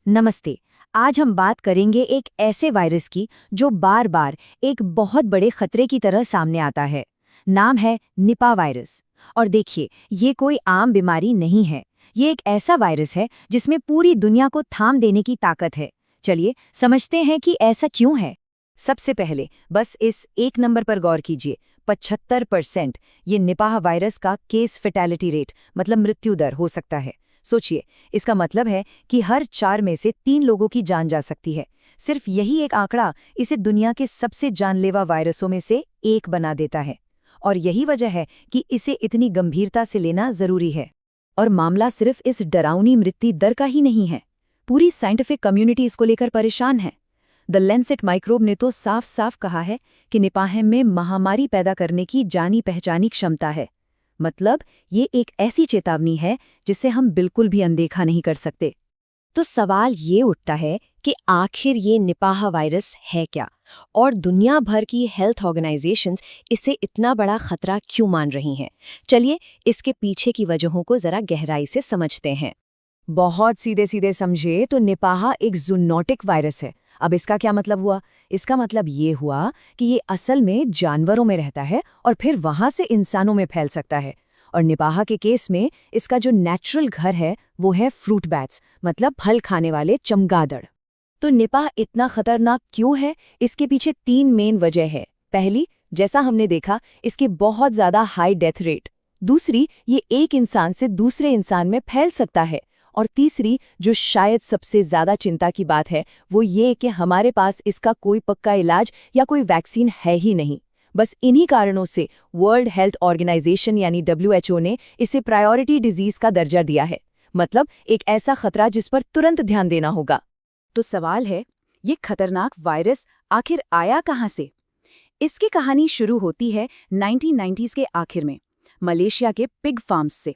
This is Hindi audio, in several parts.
नमस्ते। आज हम बात करेंगे एक ऐसे वायरस की जो बार बार एक बहुत बड़े खतरे की तरह सामने आता है। नाम है निपा वायरस। और देखिए, ये कोई आम बीमारी नहीं है। ये एक ऐसा वायरस है जिसमें पूरी दुनिया को थाम देने की ताकत है। चलिए समझते हैं कि ऐसा क्यों है। सबसे पहले बस इस एक नंबर पर गौर कीजिए, 75% ये निपाह वायरस का केस फेटेलिटी रेट मतलब मृत्यु दर हो सकता है। सोचिए, इसका मतलब है कि हर 4 में से 3 लोगों की जान जा सकती है। सिर्फ यही एक आंकड़ा इसे दुनिया के सबसे जानलेवा वायरसों में से एक बना देता है। और यही वजह है कि इसे इतनी गंभीरता से लेना जरूरी है। और मामला सिर्फ इस डरावनी मृत्यु दर का ही नहीं है। पूरी साइंटिफिक कम्युनिटी इसको लेकर परेशान है। द लैंसेट माइक्रोब ने तो साफ साफ कहा है कि निपाह में महामारी पैदा करने की जानी पहचानी क्षमता है। मतलब ये एक ऐसी चेतावनी है जिसे हम बिल्कुल भी अनदेखा नहीं कर सकते। तो सवाल ये उठता है कि आखिर ये निपाह वायरस है क्या, और दुनिया भर की हेल्थ ऑर्गेनाइजेशंस इसे इतना बड़ा खतरा क्यों मान रही हैं। चलिए इसके पीछे की वजहों को जरा गहराई से समझते हैं। बहुत सीधे सीधे समझे तो निपाह एक जूनोटिक वायरस है। अब इसका क्या मतलब हुआ? इसका मतलब ये हुआ कि ये असल में जानवरों में रहता है और फिर वहां से इंसानों में फैल सकता है। और निपाह के केस में इसका जो नेचुरल घर है वो है फ्रूट बैट्स, मतलब फल खाने वाले चमगादड़। तो निपाह इतना खतरनाक क्यों है? इसके पीछे 3 मेन वजह है। पहली, जैसा हमने देखा, इसकी बहुत ज्यादा हाई डेथ रेट। दूसरी, ये एक इंसान से दूसरे इंसान में फैल सकता है। और तीसरी, जो शायद सबसे ज्यादा चिंता की बात है, वो ये कि हमारे पास इसका कोई पक्का इलाज या कोई वैक्सीन है ही नहीं। बस इन्हीं कारणों से वर्ल्ड हेल्थ ऑर्गेनाइजेशन यानी WHO ने इसे प्रायोरिटी डिजीज का दर्जा दिया है। मतलब एक ऐसा खतरा जिस पर तुरंत ध्यान देना होगा। तो सवाल है, ये खतरनाक वायरस आखिर आया कहाँ से? इसकी कहानी शुरू होती है 1990s के आखिर में, मलेशिया के पिग फार्म्स से।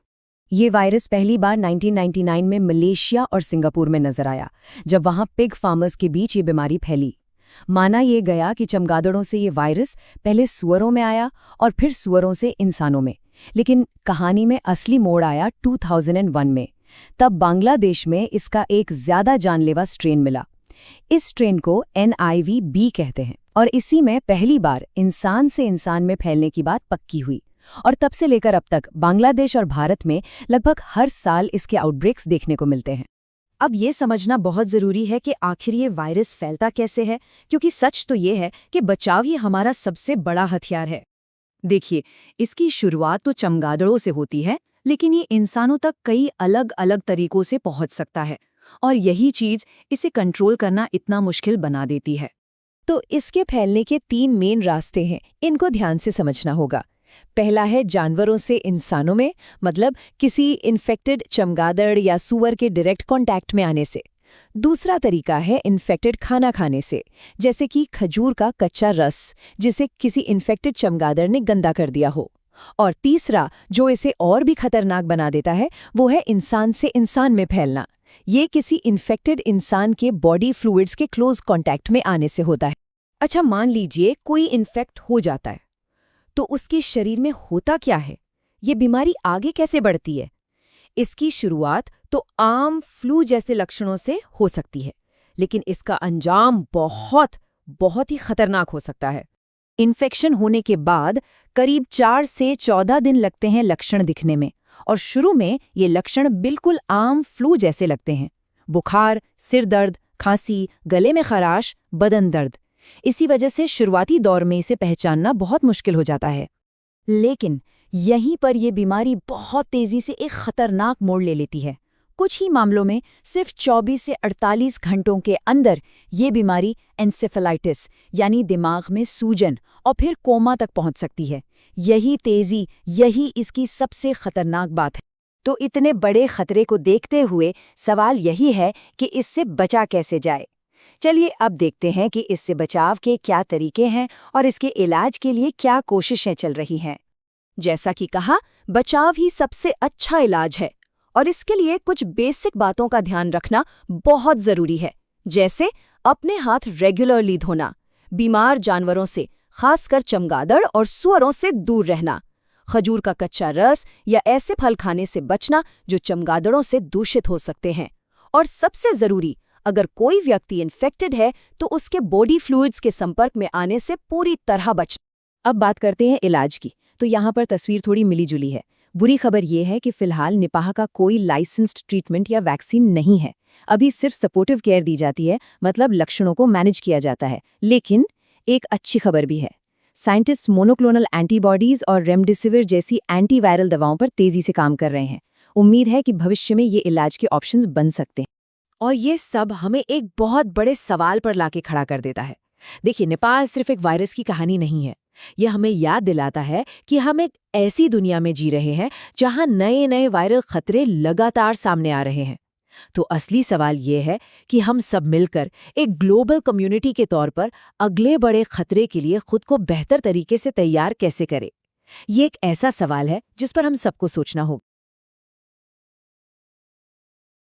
ये वायरस पहली बार 1999 में मलेशिया और सिंगापुर में नजर आया, जब वहां पिग फार्मर्स के बीच ये बीमारी फैली। माना ये गया कि चमगादड़ों से ये वायरस पहले सुअरों में आया और फिर सुअरों से इंसानों में। लेकिन कहानी में असली मोड़ आया 2001 में। तब बांग्लादेश में इसका एक ज्यादा जानलेवा स्ट्रेन मिला। इस स्ट्रेन को NIV-B कहते हैं, और इसी में पहली बार इंसान से इंसान में फैलने की बात पक्की हुई। और तब से लेकर अब तक बांग्लादेश और भारत में लगभग हर साल इसके आउटब्रेक्स देखने को मिलते हैं। अब ये समझना बहुत ज़रूरी है कि आखिर ये वायरस फैलता कैसे है, क्योंकि सच तो ये है कि बचाव ही हमारा सबसे बड़ा हथियार है। देखिए, इसकी शुरुआत तो चमगादड़ों से होती है, लेकिन ये इंसानों तक कई अलग अलग तरीकों से पहुंच सकता है। और यही चीज़ इसे कंट्रोल करना इतना मुश्किल बना देती है। तो इसके फैलने के 3 मेन रास्ते हैं, इनको ध्यान से समझना होगा। पहला है जानवरों से इंसानों में, मतलब किसी इन्फेक्टेड चमगादड़ या सूअर के डायरेक्ट कांटेक्ट में आने से। दूसरा तरीका है इन्फेक्टेड खाना खाने से, जैसे कि खजूर का कच्चा रस, जिसे किसी इन्फेक्टेड चमगादड़ ने गंदा कर दिया हो। और तीसरा, जो इसे और भी खतरनाक बना देता है, वो है इंसान से इंसान में फैलना। ये किसी इन्फेक्टेड इंसान के बॉडी फ्लूइड्स के क्लोज कांटेक्ट में आने से होता है। अच्छा, मान लीजिए कोई इन्फेक्ट हो जाता है, तो उसके शरीर में होता क्या है? ये बीमारी आगे कैसे बढ़ती है? इसकी शुरुआत तो आम फ्लू जैसे लक्षणों से हो सकती है, लेकिन इसका अंजाम बहुत ही खतरनाक हो सकता है। इन्फेक्शन होने के बाद करीब 4 से 14 दिन लगते हैं लक्षण दिखने में, और शुरू में ये लक्षण बिल्कुल आम फ्लू जैसे लगते हैं। बुखार, सिर दर्द, खांसी, गले में खराश, बदन दर्द। इसी वजह से शुरुआती दौर में इसे पहचानना बहुत मुश्किल हो जाता है। लेकिन यहीं पर यह बीमारी बहुत तेजी से एक खतरनाक मोड़ ले लेती है। कुछ ही मामलों में सिर्फ 24 से 48 घंटों के अंदर ये बीमारी एन्सेफेलाइटिस यानी दिमाग में सूजन और फिर कोमा तक पहुंच सकती है। यही तेजी, यही इसकी सबसे खतरनाक बात है। तो इतने बड़े खतरे को देखते हुए सवाल यही है कि इससे बचा कैसे जाए। चलिए अब देखते हैं कि इससे बचाव के क्या तरीके हैं और इसके इलाज के लिए क्या कोशिशें चल रही हैं। जैसा कि कहा, बचाव ही सबसे अच्छा इलाज है, और इसके लिए कुछ बेसिक बातों का ध्यान रखना बहुत जरूरी है। जैसे अपने हाथ रेगुलरली धोना, बीमार जानवरों से, खासकर चमगादड़ और सुअरों से दूर रहना, खजूर का कच्चा रस या ऐसे फल खाने से बचना जो चमगादड़ों से दूषित हो सकते हैं, और सबसे जरूरी, अगर कोई व्यक्ति इन्फेक्टेड है तो उसके बॉडी फ्लूइड्स के संपर्क में आने से पूरी तरह बच। अब बात करते हैं इलाज की। तो यहाँ पर तस्वीर थोड़ी मिली-जुली है। बुरी खबर ये है कि फिलहाल निपाह का कोई लाइसेंस्ड ट्रीटमेंट या वैक्सीन नहीं है। अभी सिर्फ सपोर्टिव केयर दी जाती है, मतलब लक्षणों को मैनेज किया जाता है। लेकिन एक अच्छी खबर भी है। साइंटिस्ट मोनोक्लोनल एंटीबॉडीज और रेमडेसिविर जैसी एंटीवायरल दवाओं पर तेजी से काम कर रहे हैं। उम्मीद है कि भविष्य में ये इलाज के ऑप्शंस बन सकते हैं। और ये सब हमें एक बहुत बड़े सवाल पर लाके खड़ा कर देता है। देखिए, निपाह सिर्फ एक वायरस की कहानी नहीं है। ये हमें याद दिलाता है कि हम एक ऐसी दुनिया में जी रहे हैं जहां नए नए वायरल खतरे लगातार सामने आ रहे हैं। तो असली सवाल ये है कि हम सब मिलकर एक ग्लोबल कम्युनिटी के तौर पर अगले बड़े खतरे के लिए खुद को बेहतर तरीके से तैयार कैसे करें। ये एक ऐसा सवाल है जिस पर हम सबको सोचना होगा।